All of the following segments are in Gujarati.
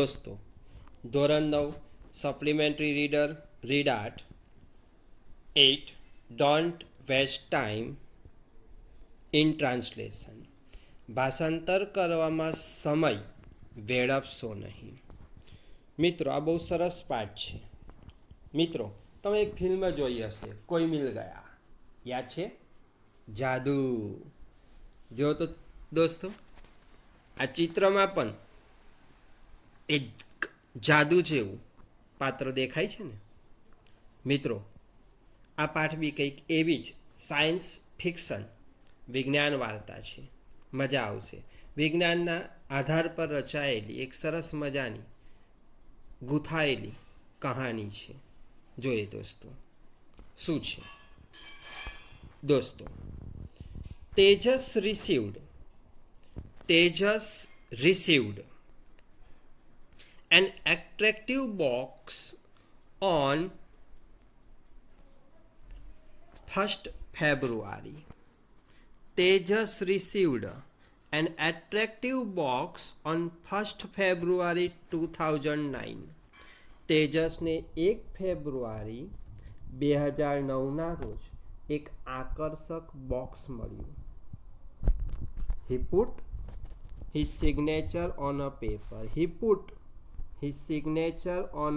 દોસ્તો, ધોરણ 9 supplementary reader read art 8 don't waste time in translation. ભાષાંતર કરવામાં સમય વેડફશો નહીં. મિત્રો, આ બહુ સરસ પાઠ છે. મિત્રો, તમે એક ફિલ્મ જોઈ હશે, કોઈ મિલ ગયા, યાદ છે? જાદુ. જો તો દોસ્તો, આ ચિત્રમાં પણ એક જાદુ જેવું પાત્ર દેખાય છે ને. મિત્રો, આ પાઠ બી કંઈક એવી જ સાયન્સ ફિક્શન વિજ્ઞાન વાર્તા છે. મજા આવશે. વિજ્ઞાનના આધાર પર રચાયેલી એક સરસ મજાની ગૂંથાયેલી કહાની છે. જોઈએ દોસ્તો શું છે. દોસ્તો, Tejas received an attractive box on 1st February. Tejas received an attractive box on 1st February 2009. તેજસને 1 ફેબ્રુઆરી 2009ના રોજ એક આકર્ષક બોક્સ મળ્યું. He put his signature on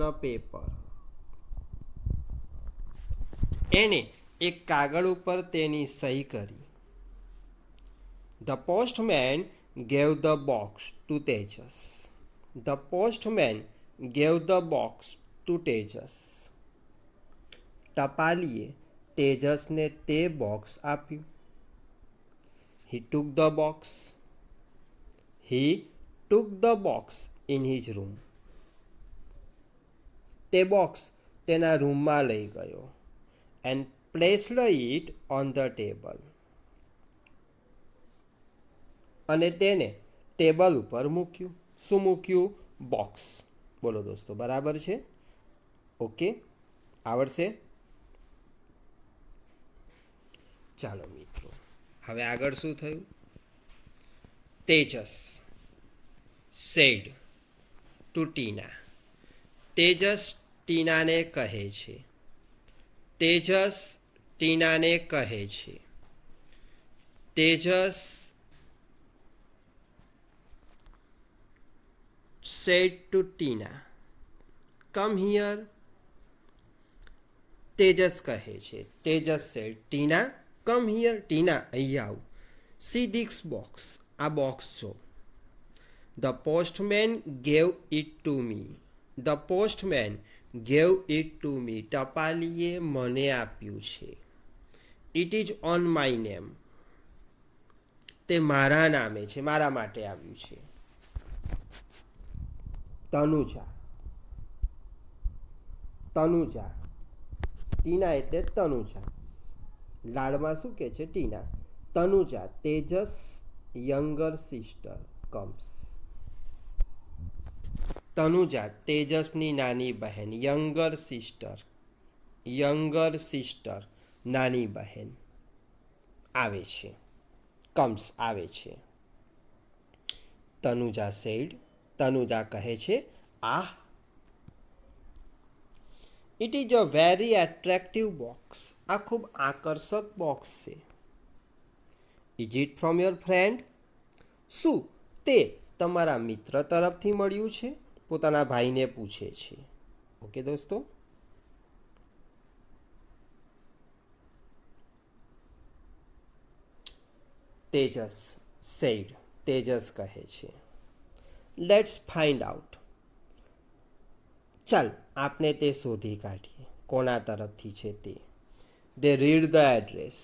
a paper. એને એક કાગળ ઉપર તેની સહી કરી. The postman gave the box to Tejas. ટપાલીએ તેજસને તે બોક્સ આપ્યું. He took the box in his room. તે બોક્સ તેના રૂમમાં લઈ ગયો. And placed it on the table. અને તેને ટેબલ ઉપર મૂક્યું. શું મૂક્યું? બોક્સ. બોલો દોસ્તો, બરાબર છે? ઓકે, આવડશે? ચાલો મિત્રો, હવે આગળ શું થયું? Tejas said to Tina. Tejas ટીનાને કહે છે. Tejas said to Tina, come here. Tejas કહે છે. Tejas said, Tina, come here. ટીના, અહીંયા આવ. See this box. આ બોક્સ જો. The postman gave it to me. ટપાલીએ મને આપ્યું છે. It is on my name. તે મારા નામે છે, મારા માટે આવ્યું છે. તનુજા. ટીના એટલે તનુજા. લાડમાં શું કહે છે? Tina. Tanuja, Tejas younger sister comes. Tanuja, તેજસની નાની બહેન. યંગર સિસ્ટર નાની બહેન આવે છે. કમ્સ આવે છે. તનુજા સેડ, તનુજા કહે છે, ah, it is a very attractive box. આ ખૂબ આકર્ષક બોક્સ છે. Is it from your friend? શું તે તમારા મિત્ર તરફથી મળ્યું છે? પોતાના ભાઈને પૂછે છે. ઓકે દોસ્તો, તેજસ સેડ, તેજસ કહે છે, લેટ્સ ફાઇન્ડ આઉટ. ચાલ આપણે તે શોધી કાઢીએ કોના તરફથી છે તે. They read the address.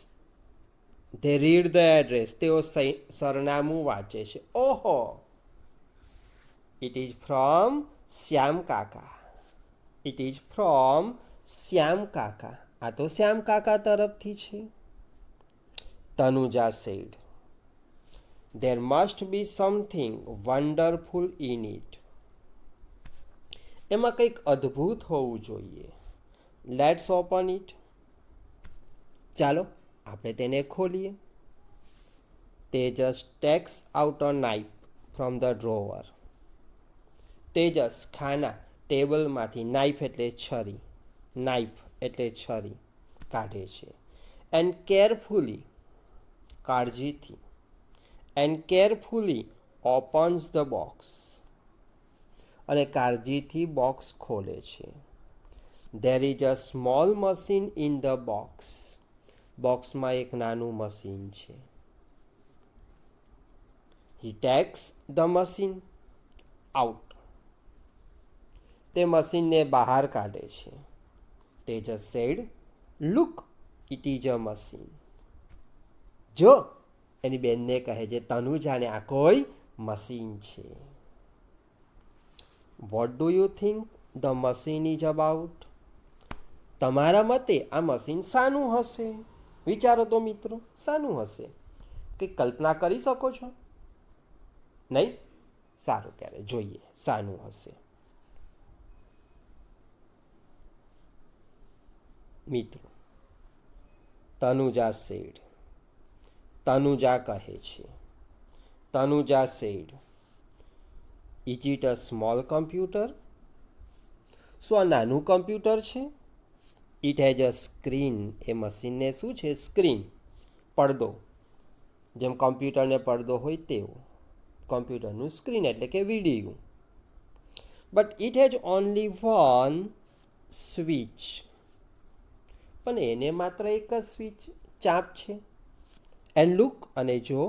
તેઓ સરનામું વાંચે છે. ઓહો, it is from શ્યામ કાકા. આ તો શ્યામ કાકા તરફથી છે. Tanuja said, there must be something wonderful in it. એમાં કંઈક અદ્ભુત હોવું જોઈએ. Let's open it. ચાલો આપણે તેને ખોલીએ. Tejas takes out a knife from the drawer. Tejas ખાના ટેબલમાંથી નાઇફ એટલે છરી કાઢે છે. એન્ડ કેરફુલી કાળજીથી, and carefully opens the box અને કાળજીથી બોક્સ ખોલે છે. There is a small machine in the box, બોક્સમાં એક નાનું મશીન છે. He takes the machine out, તે મશીનને બહાર કાઢે છે. Tejas said, look it is a machine. જો, એની બેનને કહે છે તનુજાને આ કોઈ મશીન છે. What do you think the machine is about? તમારા મતે આ મશીન શાનું હશે? વિચારો તો મિત્રો, શાનું હશે? કંઈક કલ્પના કરી શકો છો? નહીં? સારું, ત્યારે જોઈએ શાનું હશે. મિત્રો, તનુજા સેડ, તનુજા કહે છે, Tanuja said, is it a small computer? શું આ નાનું કમ્પ્યુટર છે? ઇટ હેઝ અ સ્ક્રીન, એ મશીનને શું છે? સ્ક્રીન, પડદો. જેમ કમ્પ્યુટરને પડદો હોય તેવું કમ્પ્યુટરનું સ્ક્રીન એટલે કે video. But it has only one switch, પણ એને માત્ર એક જ સ્વિચ ચાપ છે. એન્ડ લુક, અને જો,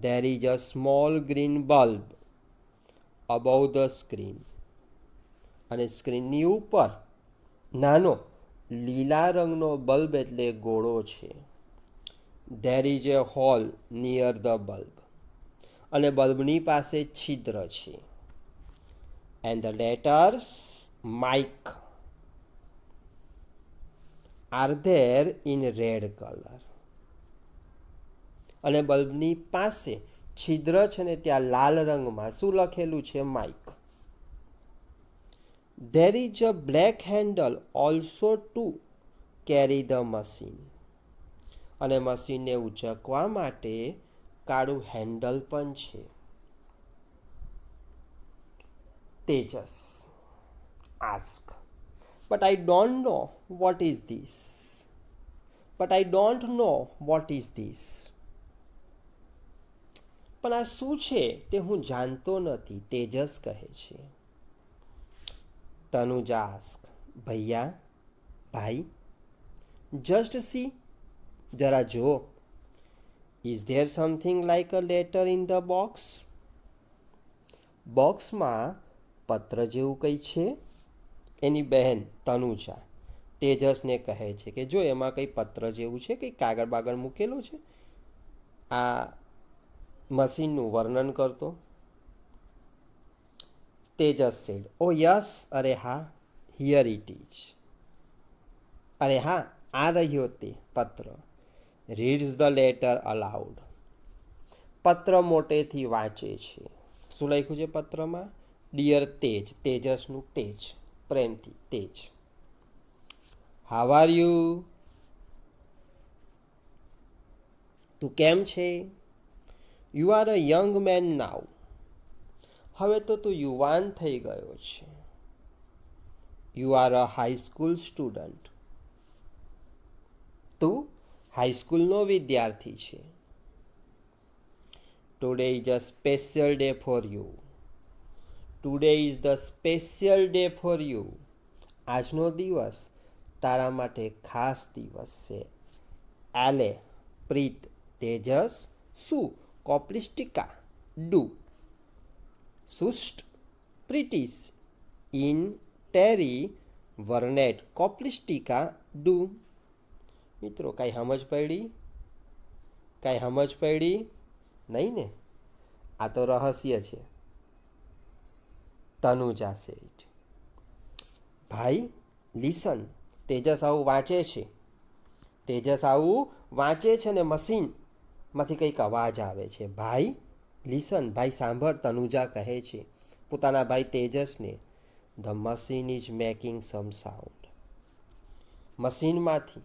there is a small green bulb above the screen, અને સ્ક્રીનની ઉપર નાનો લીલા રંગનો બલ્બ એટલે ગોળો છે. There is a hole near the bulb, અને બલ્બની પાસે છિદ્ર છે. And the letters mike are there in red colour, અને બલ્બની પાસે છિદ્ર છે ને ત્યાં લાલ રંગમાં શું લખેલું છે? Mike. There is a black handle also to carry the machine, અને મશીનને ઉચકવા માટે કાળું હેન્ડલ પણ છે. Tejas ask, but I don't know what is this, but I don't know what is this. પણ આ શું છે તે હું જાણતો નથી, તેજસ કહે છે. તનુજા આસ્ક, ભૈયા, ભાઈ, જસ્ટ સી, જરા જુઓ. Is there something like a letter in the box? બોક્સમાં પત્ર જેવું કંઈ છે? એની બહેન તનુજા તેજસને કહે છે કે જો એમાં કંઈ પત્ર જેવું છે, કંઈ કાગળ બાગળ મૂકેલું છે, આ મશીનનું વર્ણન કરતો. તેજસ સેડ, ઓ યસ, અરે હા, હિયર ઇટ ઇઝ, અરે હા, આ રહ્યો તે પત્ર. રીડ્સ ધ લેટર અલાઉડ, પત્ર મોટેથી વાંચે છે. શું લખ્યું છે પત્રમાં? ડિયર તેજ, તેજસનું તેજ, પ્રેમથી તેજ. હાવ આર યુ, તું કેમ છે? You are a young man now, હવે તો તું યુવાન થઈ ગયો છે. You are a high school student, તું હાઈસ્કૂલનો વિદ્યાર્થી છે. Today is a special day for you, today is the special day for you, આજનો દિવસ તારા માટે ખાસ દિવસ છે. એલે, પ્રીત, તેજસ, શું, કોપ્લિસ્ટિકા, ડુ, સુસ્ટ, પ્રિટિસ, ઇન, ટેરી, વર્નેટ, કોપ્લિસ્ટિકા, ડુ. મિત્રો, કાંઈ સમજ પડી? કાંઈ સમજ પડી? નહીં ને? આ તો રહસ્ય છે. તનુજા સેડ, ભાઈ લિસન, તેજસ આવું વાંચે છે, તેજસ આવું વાંચે છે ને મશીનમાંથી કંઈક અવાજ આવે છે. ભાઈ લિસન, ભાઈ સાંભળ, તનુજા કહે છે પોતાના ભાઈ તેજસને. The machine is making some sound, મશીનમાંથી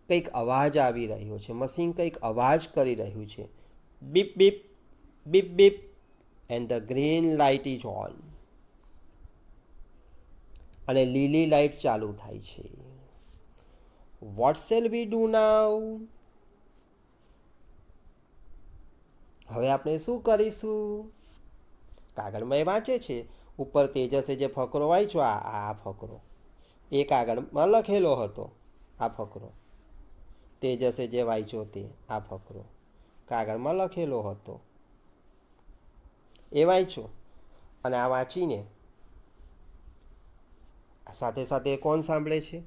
કંઈક અવાજ આવી રહ્યો છે, મશીન કંઈક અવાજ કરી રહ્યું છે. Beep beep, beep beep, and the green light is on. અને લીલી લાઇટ ચાલુ થાય છે. વોટ શેલ વી ડુ નાઉ? હવે આપણે શું કરીશું? કાગળમાં એ વાંચે છે. ઉપર તેજસે જે ફકરો વાંચ્યો, આ ફકરો એ કાગળમાં લખેલો હતો. આ ફકરો તેજસે જે વાંચ્યો તે આ ફકરો કાગળમાં લખેલો હતો. એ વાંચ્યો અને આ વાંચીને સાથે સાથે કોણ સાંભળે છે?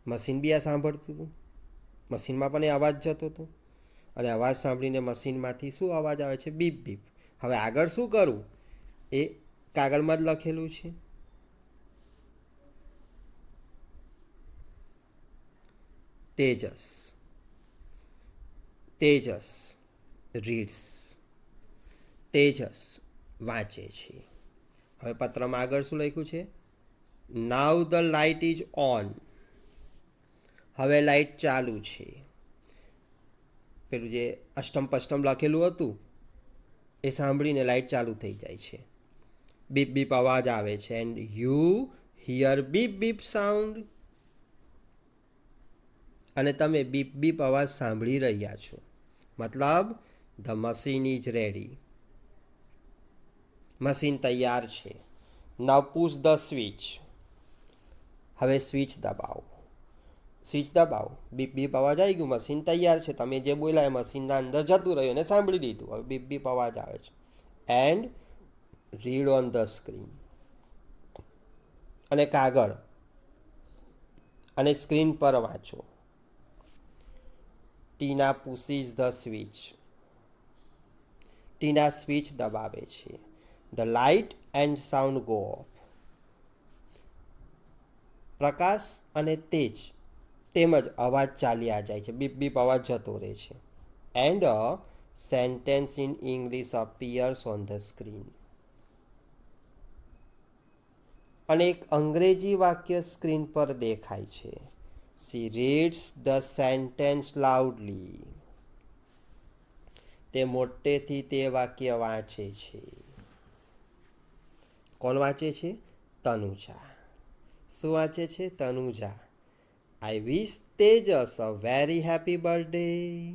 મશીન બી આ સાંભળતું હતું. મશીનમાં પણ એ અવાજ જતો હતો. અને અવાજ સાંભળીને મશીનમાંથી શું અવાજ આવે છે? Beep beep. હવે આગળ શું કરવું એ કાગળમાં જ લખેલું છે. તેજસ રીડ્સ. તેજસ વાંચે છે. હવે પત્રમાં આગળ શું લખ્યું છે? નાઉ ધ લાઇટ ઇઝ ઓન. હવે લાઇટ ચાલુ છે. પેલું જે અષ્ટમ પષ્ટમ લખેલું હતું એ સાંભળીને લાઇટ ચાલુ થઈ જાય છે. બીપ બીપ અવાજ આવે છે. And you hear beep beep sound. અને તમે બીપ બીપ અવાજ સાંભળી રહ્યા છો. મતલબ the machine is ready. Machine તૈયાર છે. નાઉ પુશ ધ સ્વિચ. હવે સ્વિચ દબાવો. સ્વિચ દબાવો. બીપ બીપ અવાજ આવી ગયું. મશીન તૈયાર છે. તમે જે બોલ્યા એ મશીનના અંદર જતું રહ્યું અને સાંભળી લીધું. હવે બીપ બીપ અવાજ આવે છે. And read on the screen. અને કાગળ અને સ્ક્રીન પર વાંચો. Tina pushes the switch. Tina switch દબાવે છે. The light and sound go off. પ્રકાશ અને તેજ તેમજ અવાજ ચાલ્યા જાય છે. બીપ બીપ અવાજ જતો રહે છે. And a sentence in English appears on the screen. અને એક અંગ્રેજી વાક્ય સ્ક્રીન પર દેખાય છે. She reads the sentence loudly. તે મોટેથી તે વાક્ય વાંચે છે. કોણ વાંચે છે? તનુજા. શું વાંચે છે? Tanuja. I wish Tejas a very happy birthday.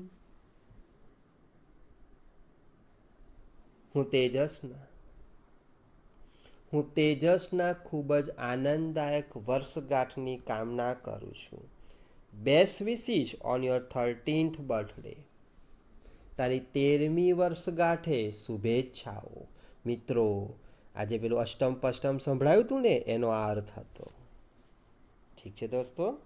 હું તેજસના ખૂબ જ આનંદદાયક વર્ષગાંઠની કામના કરું છું. Best wishes on your 13th birthday. તારી 13મી વર્ષગાંઠે શુભેચ્છાઓ. મિત્રો, આજે પેલું અષ્ટમ પષ્ટમ સંભળાયું હતું ને, એનો આ અર્થ હતો. ઠીક છે દોસ્તો,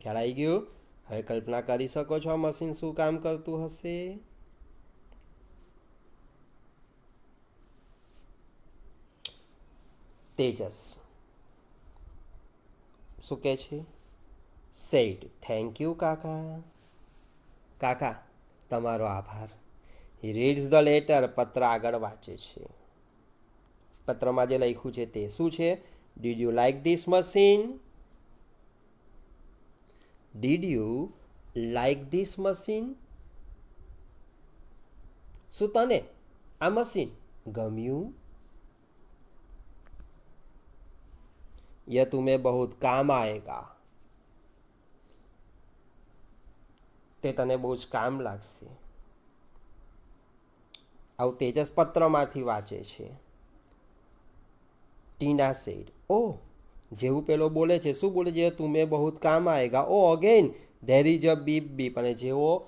ખ્યાલ આવી ગયું? હવે કલ્પના કરી શકો છો આ મશીન શું કામ કરતું હશે? તેજસ શું કહે છે? સેડ થેન્ક યુ કાકા. કાકા તમારો આભાર. હી રીડ્સ ધ લેટર. પત્ર આગળ વાંચે છે. પત્રમાં જે લખ્યું છે તે શું છે? Did you like this machine? Did you like this machine? શું તને આ મશીન ગમ્યું? यह तुम्हें बहुत काम आएगा. તે તને બહુ જ કામ લાગશે. આવું તેજસ પત્રમાંથી વાંચે છે. ટીના સેડ. ઓહ, જેવું પેલો બોલે છે, શું બોલે છે? તુમે બહુ કામ આએગા. Oh again there is a beep beep. અને જેવો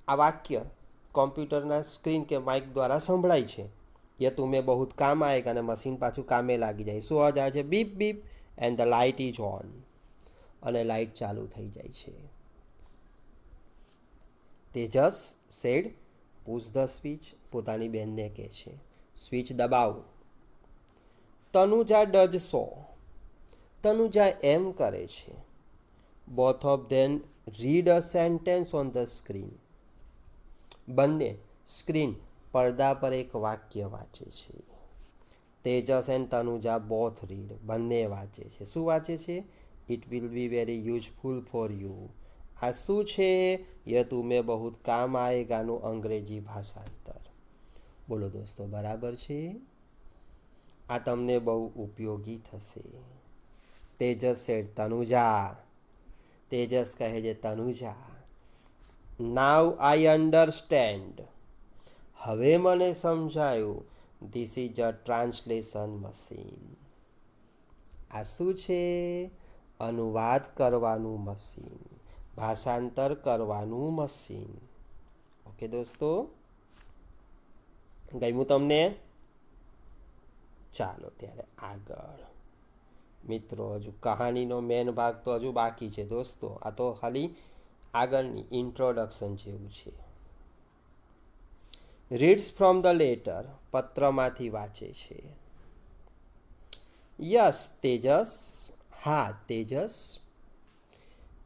આ વાક્ય કોમ્પ્યુટરના સ્ક્રીન કે માઇક દ્વારા સંભળાય છે, એ તુમે બહુ કામ આએગા અને મશીન પાછું કામે લાગી જાય. શું અવાજ આવે છે? Beep beep. And the light is on. અને લાઇટ ચાલુ થઈ જાય છે. Tejas said push the switch. પોતાની બહેનને કહે છે સ્વિચ દબાવો. તનુજા ડઝ સો. તનુજા એમ કરે છે. Both of them read a sentence on the screen. બંને સ્ક્રીન પડદા પર એક વાક્ય વાંચે છે. Tejas and Tanuja both read. બંને વાંચે છે. શું વાંચે છે? It will be very useful for you. આ શું છે? યહ તુમે બહુ કામ આએગાનું અંગ્રેજી ભાષાંતર. બોલો દોસ્તો, બરાબર છે? આ તમને બહુ ઉપયોગી થશે. તેજસ સેડ તનુજા. તેજસ કહે છે તનુજા, નાવ આઈ અન્ડરસ્ટેન્ડ. હવે મને સમજાયું. This is a translation machine. આ શું છે? અનુવાદ કરવાનું મશીન, ભાષાંતર કરવાનું મશીન. ઓકે દોસ્તો, ગમ્યું તમને? ચાલો ત્યારે આગળ. મિત્રો, હજુ કહાનીનો મેન ભાગ તો હજુ બાકી છે દોસ્તો. આ તો ખાલી આગળની ઇન્ટ્રોડક્શન જેવું છે. Reads from the letter. પત્રમાંથી વાંચે છે. યસ તેજસ. હા Tejas.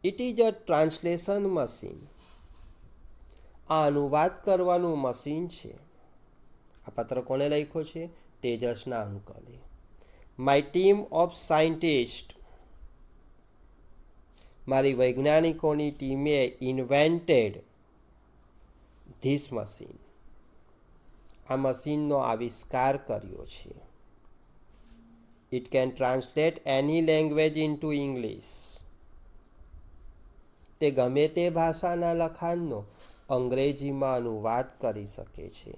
It is a translation machine. આ અનુવાદ કરવાનું મશીન છે. આ પત્ર કોને લખ્યો છે? તેજસના અંકલે. My team of scientist. મારી વૈજ્ઞાનિકોની ટીમે ઇન્વેન્ટેડ ધીસ મશીન. આ મશીનનો આવિષ્કાર કર્યો છે. It can translate any language into English. તે ગમે તે ભાષાના લખાણનો અંગ્રેજીમાં અનુવાદ કરી શકે છે.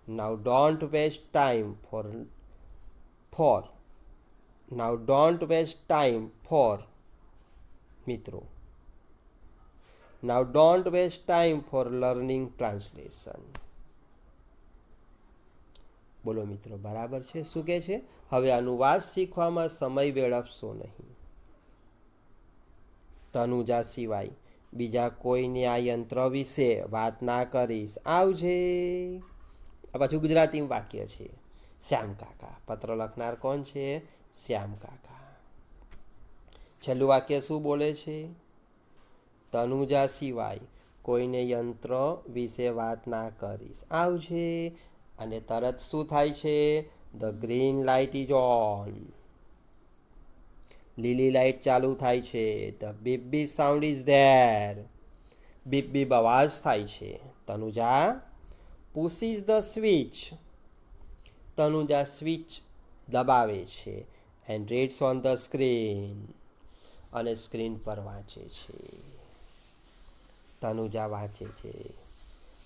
Now don't waste time for મિત્રો. Now don't waste time for learning translation. બોલો મિત્રો, બરાબર છે? શું કહે છે? હવે અનુવાદ શીખવામાં સમય વેડફશો નહીં. તનુજા સિવાય બીજા કોઈને આ યંત્ર વિશે વાત ના કરીશ. આવજે. આ પાછું ગુજરાતીમાં વાક્ય છે. શ્યામ કાકા. પત્ર લખનાર કોણ છે? શ્યામ કાકા. છેલ્લું વાક્ય શું બોલે છે? તનુજા સિવાય કોઈને યંત્ર વિશે વાત ના કરીશ. આવજે. અને તરત શું થાય છે? The green light is on. લીલી લાઇટ ચાલુ થાય છે. The beep beep sound is there. Beep beep અવાજ થાય છે. Tanuja pushes the switch. Tanuja switch દબાવે છે. And reads on the screen. અને સ્ક્રીન પર વાંચે છે. તનુજા વાંચે છે.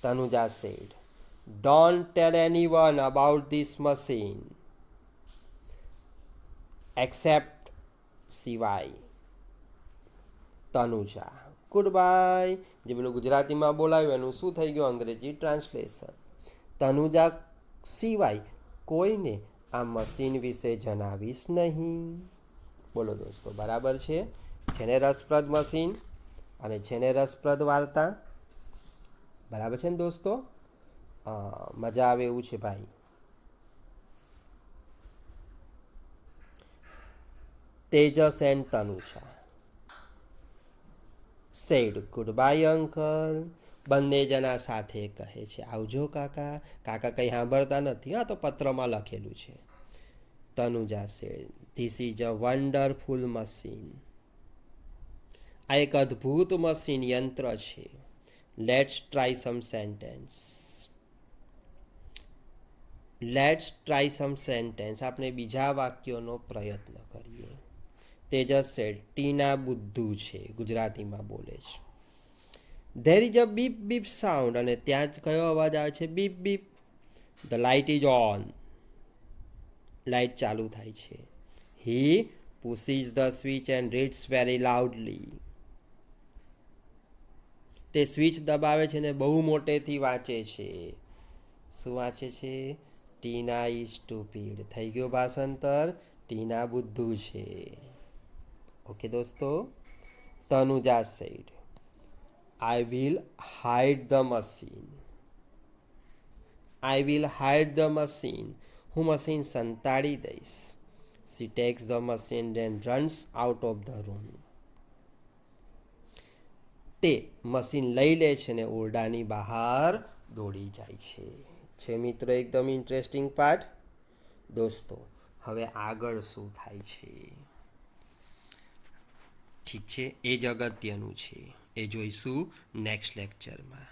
Tanuja said, don't tell anyone about this machine except સિવાય. Tanuja goodbye. જે પેલું ગુજરાતીમાં બોલાવ્યું એનું શું થઈ ગયું? અંગ્રેજી ટ્રાન્સલેશન. તનુજા સિવાય કોઈને આ મશીન વિશે જણાવીશ નહીં. બોલો દોસ્તો, બરાબર છે? છે ને રસપ્રદ મશીન અને છે ને રસપ્રદ વાર્તા? બરાબર છે ને દોસ્તો? મજા આવે એવું છે ભાઈ. Tejas and Tanusha said goodbye uncle. બંને જણા સાથે કહે છે આવજો કાકા. કાકા કંઈ સાંભળતા નથી. હા, તો પત્રમાં લખેલું છે. Tanuja said this is a wonderful machine. આ એક અદ્ભુત મશીન યંત્ર છે. Let's try some sentence. Let's try some sentence. આપણે બીજા વાક્યોનો પ્રયત્ન કરીએ. તેજસ સેડ ટીના બુદ્ધુ છે. ગુજરાતીમાં બોલે છે. There is a beep beep sound. અને ત્યાં જ કયો અવાજ આવે છે? Beep beep. The light is on. Light ચાલુ થાય છે. He pushes the switch and reads very loudly. તે સ્વિચ દબાવે છે ને બહુ મોટેથી વાંચે છે. શું વાંચે છે? Tina is stupid. થઈ ગયો ભાષાંતર. ટીના બુદ્ધુ છે. ઓકે દોસ્તો. Tanuja said I will hide the machine. I will hide the machine. હું મશીન સંતાડી દઈશ. She takes the machine and runs out of the room. તે મશીન લઈ લે છે ને ઓરડાની બહાર દોડી જાય છે મિત્રો એકદમ ઇન્ટરેસ્ટિંગ પાર્ટ. દોસ્તો, હવે આગળ શું થાય છે? ઠીક છે, એ જ અગત્યનું છે. એ જોઈશું નેક્સ્ટ લેક્ચરમાં.